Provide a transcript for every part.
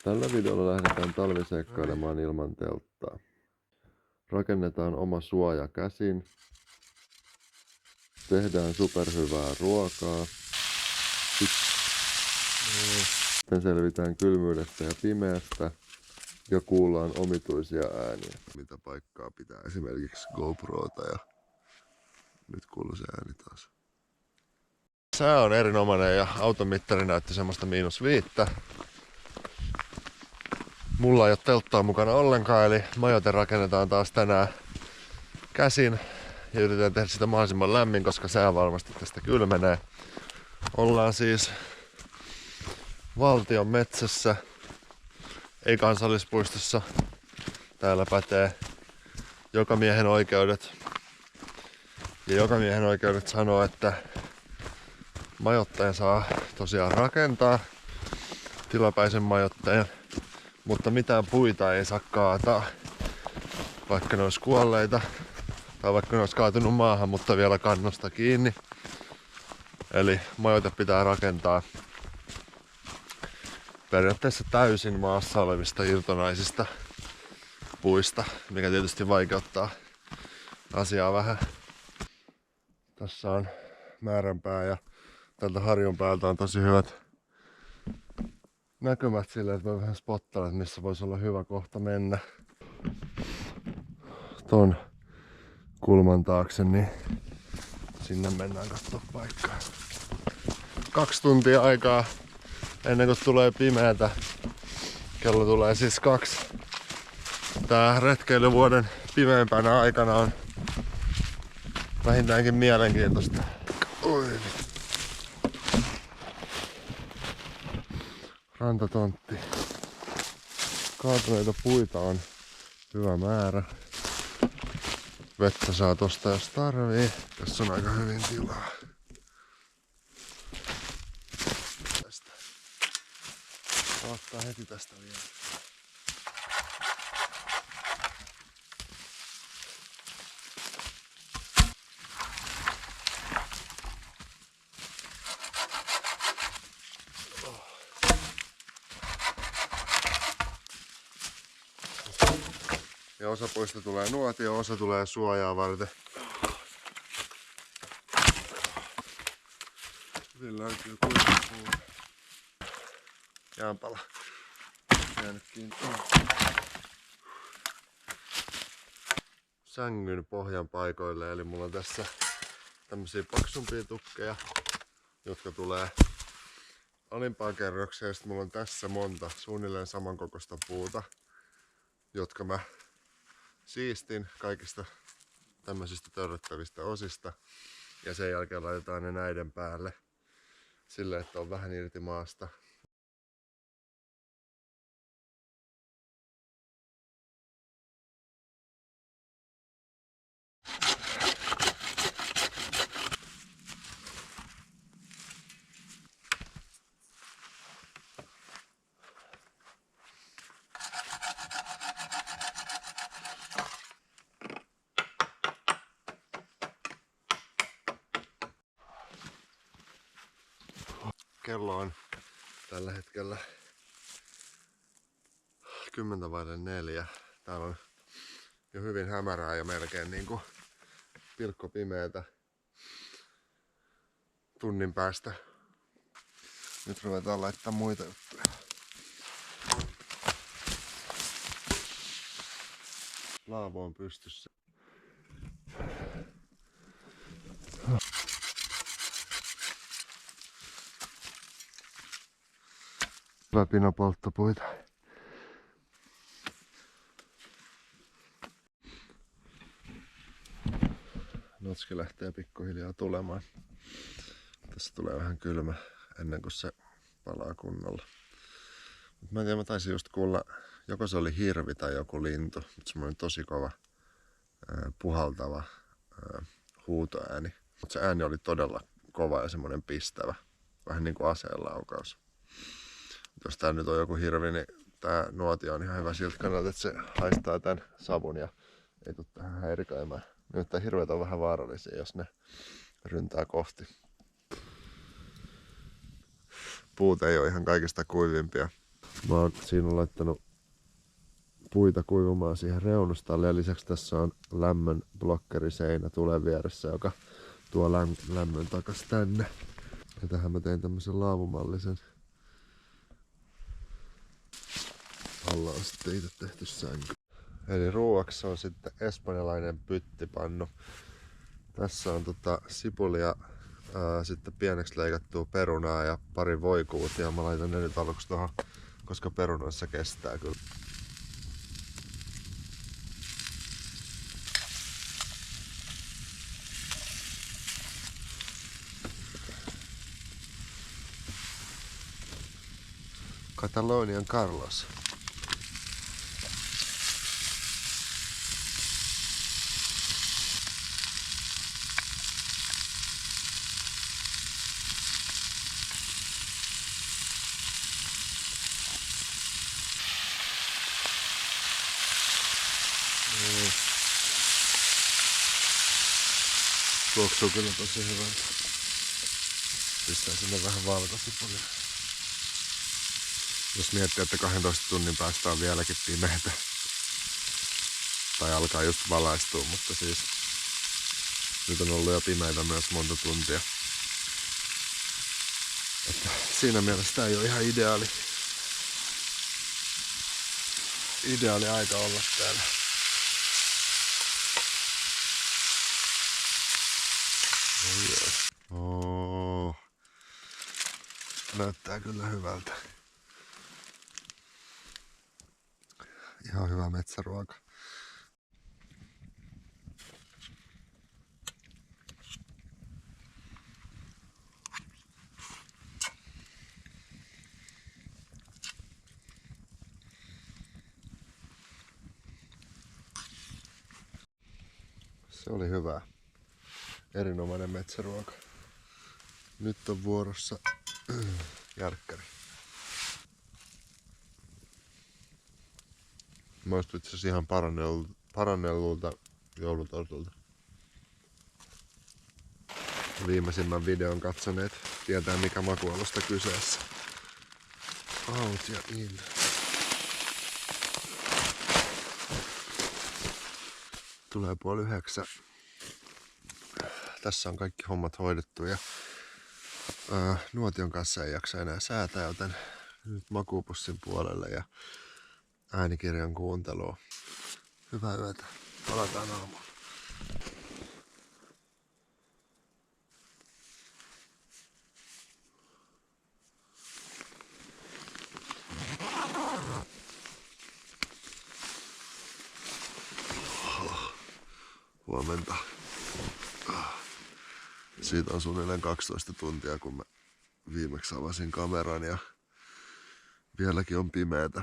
Tällä videolla lähdetään talviseikkailemaan ilman telttaa. Rakennetaan oma suoja käsin. Tehdään superhyvää ruokaa. Sitten selvitään kylmyydestä ja pimeästä. Ja kuullaan omituisia ääniä. Mitä paikkaa pitää esimerkiksi GoProta ja nyt kuuluu se ääni taas. Sää on erinomainen ja automittari näytti semmoista -5. Mulla ei ole telttaa mukana ollenkaan, eli majoite rakennetaan taas tänään käsin ja yritetään tehdä sitä mahdollisimman lämmin, koska sää varmasti tästä kylmenee. Ollaan siis valtion metsässä, ei kansallispuistossa. Täällä pätee jokamiehen oikeudet. Ja jokamiehen oikeudet sanoo, että majoitteen saa tosiaan rakentaa, tilapäisen majoitteen, mutta mitään puita ei saa kaataa, vaikka ne olisi kuolleita tai vaikka ne olisi kaatunut maahan, mutta vielä kannosta kiinni. Eli majoite pitää rakentaa periaatteessa täysin maassa olevista irtonaisista puista, mikä tietysti vaikeuttaa asiaa vähän. Tässä on määränpää ja tältä harjun päältä on tosi hyvät näkymät silleen, että voi vähän spottailla, että missä voisi olla hyvä kohta mennä. Ton kulman taakse, niin sinne mennään kattoo paikkaa. 2 tuntia aikaa ennen kuin tulee pimeätä. Kello tulee siis 2. Tää retkeilyvuoden pimeimpänä aikana on vähintäänkin mielenkiintoista. Oi. Rantatontti. Kaatuneita puita on hyvä määrä. Vettä saa tosta jos tarvii. Tässä on aika hyvin tilaa. Tästä. Ottaa heti tästä vielä. Ja osa puista tulee nuotio, osa tulee suojaa varten. Sillä löytyy kuitupuuta. Jäänpala. Jäänyt kiinni. Sängyn pohjan paikoille, eli mulla on tässä tämmösiä paksumpia tukkeja, jotka tulee alimpaan kerrokseen. Ja sit mulla on tässä monta suunnilleen samankokoista puuta, jotka mä siistin kaikista tämmöisistä törröttävistä osista ja sen jälkeen laitetaan ne näiden päälle silleen, että on vähän irti maasta. Kello on tällä hetkellä 3:10. Täällä on jo hyvin hämärää ja melkein niinku pilkkopimeetä tunnin päästä. Nyt ruvetaan laittaa muita juttuja. Laavo on pystyssä. Hyvä pino polttopuita. Notski lähtee pikkuhiljaa tulemaan. Tässä tulee vähän kylmä ennen kuin se palaa kunnolla. Mä en tiedä, mä taisin just kuulla, joko se oli hirvi tai joku lintu, mutta semmoinen tosi kova puhaltava huutoääni. Mutta se ääni oli todella kova ja semmoinen pistävä, vähän niin kuin aseen laukaus. Jos tää nyt on joku hirvi, niin tää nuotio on ihan hyvä siltä kannalta, että se haistaa tän savun ja ei tule tähän häiriköimään. Nyt tää hirvet on vähän vaarallisia, jos ne ryntää kohti. Puut ei ole ihan kaikista kuivimpia. Mä oon siinä laittanut puita kuivumaan siihen reunustalle ja lisäksi tässä on lämmön blokkeriseinä tulen vieressä, joka tuo lämmön takas tänne. Ja tähän mä tein tämmösen laavumallisen. Alla on sitten itse tehty sänky. Eli ruuaksi on sitten espanjalainen pyttipannu. Tässä on sipulia, sitten pieneksi leikattua perunaa ja pari voikuutia. Mä laitan ne nyt aluksi tuohon, koska perunoissa kestää kyllä. Katalonian Carlos. Tuoksuu kyllä tosi hyvältä. Pistää sinne vähän valkosipulia. Jos miettii, että 12 tunnin päästä on vieläkin pimeätä. Tai alkaa just valaistua, mutta siis nyt on ollut jo pimeitä myös monta tuntia. Että siinä mielessä tää ei ole ihan ideaali aika olla täällä. Oh. Näyttää kyllä hyvältä. Ihan hyvä metsäruoka. Se oli hyvä. Erinomainen metsäruoka. Nyt on vuorossa järkkäri. Maistuu itse asiassa ihan parannellulta joulutortulta. Viimeisimmän videon katsoneet tietää mikä makualusta kyseessä. Out ja in. Tulee 8:30. Tässä on kaikki hommat hoidettu ja nuotion kanssa ei jaksa enää säätää, joten nyt makuupussin puolelle ja äänikirjan kuuntelua. Hyvää yötä. Palataan aamulla. Huomenta. Siitä on suunnilleen 12 tuntia, kun mä viimeksi avasin kameran ja vieläkin on pimeätä.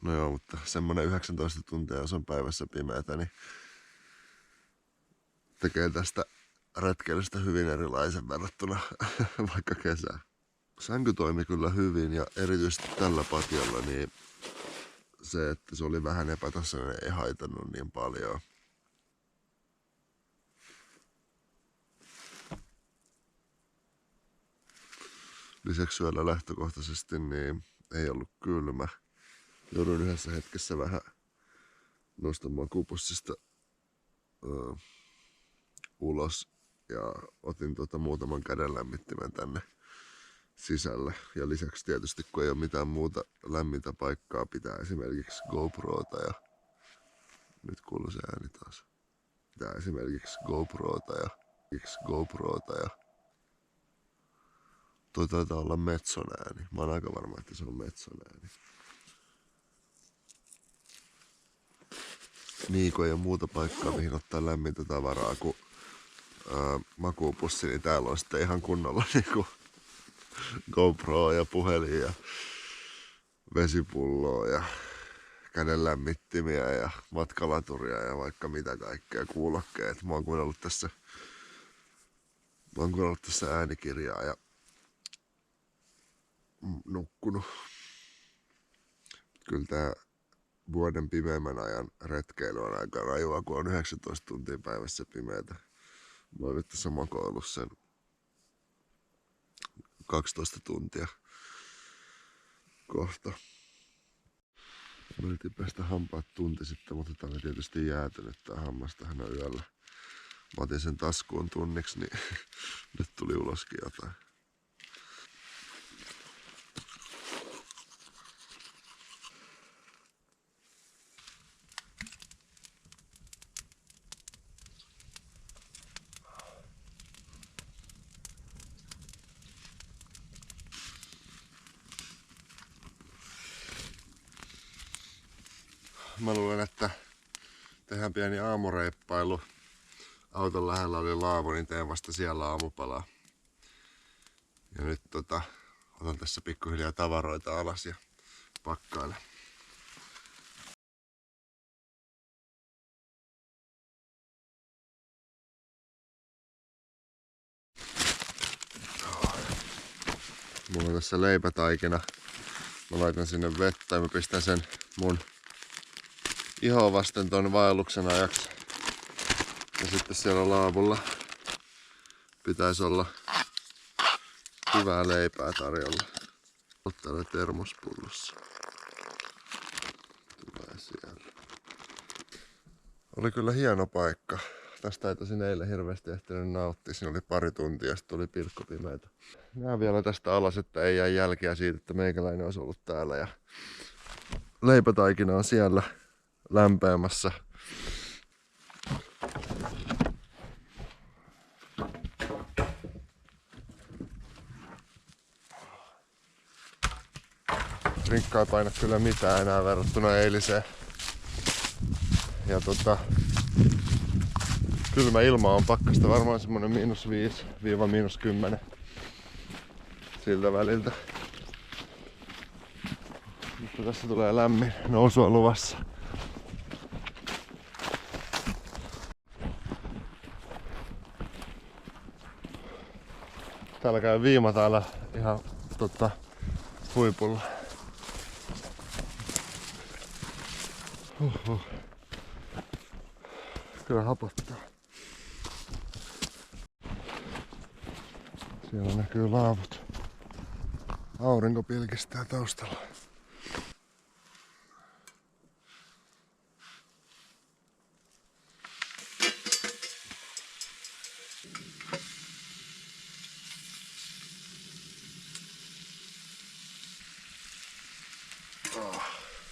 No joo, mutta semmonen 19 tuntia, jos on päivässä pimeätä, niin tekee tästä retkeilystä hyvin erilaisen verrattuna vaikka kesään. Sänky toimi kyllä hyvin ja erityisesti tällä patiolla, niin se, että se oli vähän epätasainen, ei haitannut niin paljon. Lisäksi yöllä lähtökohtaisesti niin ei ollut kylmä. Jouduin yhdessä hetkessä vähän nostamaan kupussista ulos ja otin muutaman käden lämmittimen tänne sisälle. Ja lisäksi tietysti kun ei ole mitään muuta lämmintä paikkaa, pitää esimerkiksi GoProta ja nyt kuuluu se ääni taas. Pitää esimerkiksi GoProta ja toi taitaa olla Metson ääni. Mä oon aika varma, että se on Metson ääni. Niin, kun ei ole muuta paikkaa, mihin ottaa lämmintä tavaraa kuin makuupussi, niin täällä on sitten ihan kunnolla niinku GoPro ja puhelin ja vesipulloa ja käden lämmittimiä ja matkalaturia ja vaikka mitä kaikkea kuulokkeet. Mä oon kuunnellut tässä äänikirjaa ja nukkunut. Kyllä tää vuoden pimeimmän ajan retkeily on aika rajua, kun on 19 tuntia päivässä pimeätä. Mä oon nyt tässä makoillut sen 12 tuntia. kohta. Mä yritin pestä hampaat tunti sitten, mutta tää oli tietysti jäätynyt tää hammas tähän yöllä. Mä otin sen taskuun tunniksi, niin nyt tuli uloskin jotain. Mä luulen, että tehdään pieni aamureippailu. Auton lähellä oli laavu, niin teen vasta siellä aamupalaa. Ja nyt otan tässä pikkuhiljaa tavaroita alas ja pakkailen. Mulla on tässä leipätaikina. Mä laitan sinne vettä ja mä pistän sen mun ihoa vasten ton vaelluksen ajaksi. Ja sitten siellä laavulla pitäisi olla hyvää leipää tarjolla. Täällä termospullossa. Tulee siellä. Oli kyllä hieno paikka. Tästä ei tosin eilen hirveästi ehtinyt nauttia. Siinä oli pari tuntia ja sitten oli pilkkopimeitä. Näen vielä tästä alas, että ei jää jälkiä siitä, että meikäläinen olisi ollut täällä. Ja leipätaikina on siellä lämpeämässä. Rinkka ei paina kyllä mitään enää verrattuna eiliseen. Ja kylmä ilma on pakkasta varmaan semmonen -5––10 siltä väliltä. Mutta tässä tulee lämmin nousua luvassa. Täällä käy viima täällä ihan huipulla. Kyllä hapottaa. Siellä näkyy laavut. Aurinko pilkistää taustalla.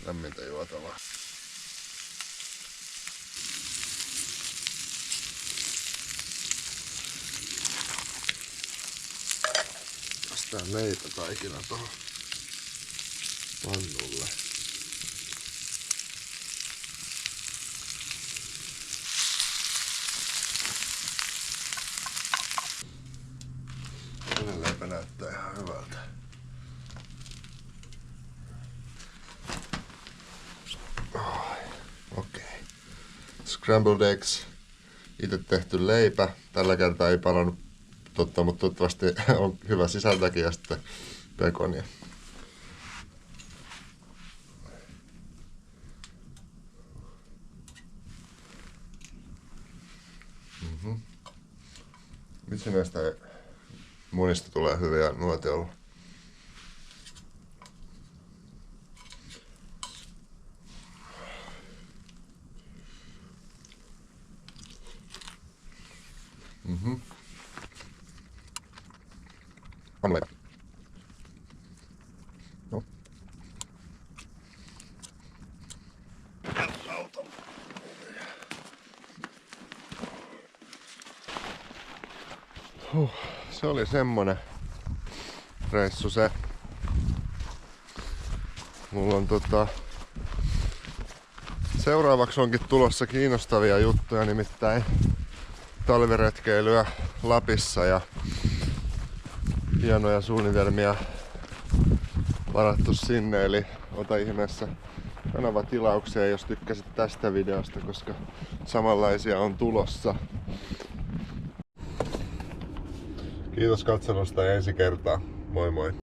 Lämmintä juotavaa. Pistetään leipätaikina tuohon pannulle. Toinen leipä näyttää ihan hyvältä. Okei. Scrambled eggs. Itse tehty leipä. Tällä kertaa ei palannut mutta toivottavasti on hyvä sisältäkin ja sitten pekonia. Vitsi näistä munista tulee hyviä nuotiolla. Anne. No. Se oli semmonen reissu se. Mulla on seuraavaksi onkin tulossa kiinnostavia juttuja, nimittäin talviretkeilyä Lapissa ja hienoja suunnitelmia varattu sinne, eli ota ihmeessä kanavatilauksia, jos tykkäsit tästä videosta, koska samanlaisia on tulossa. Kiitos katselusta ja ensi kertaa. Moi moi!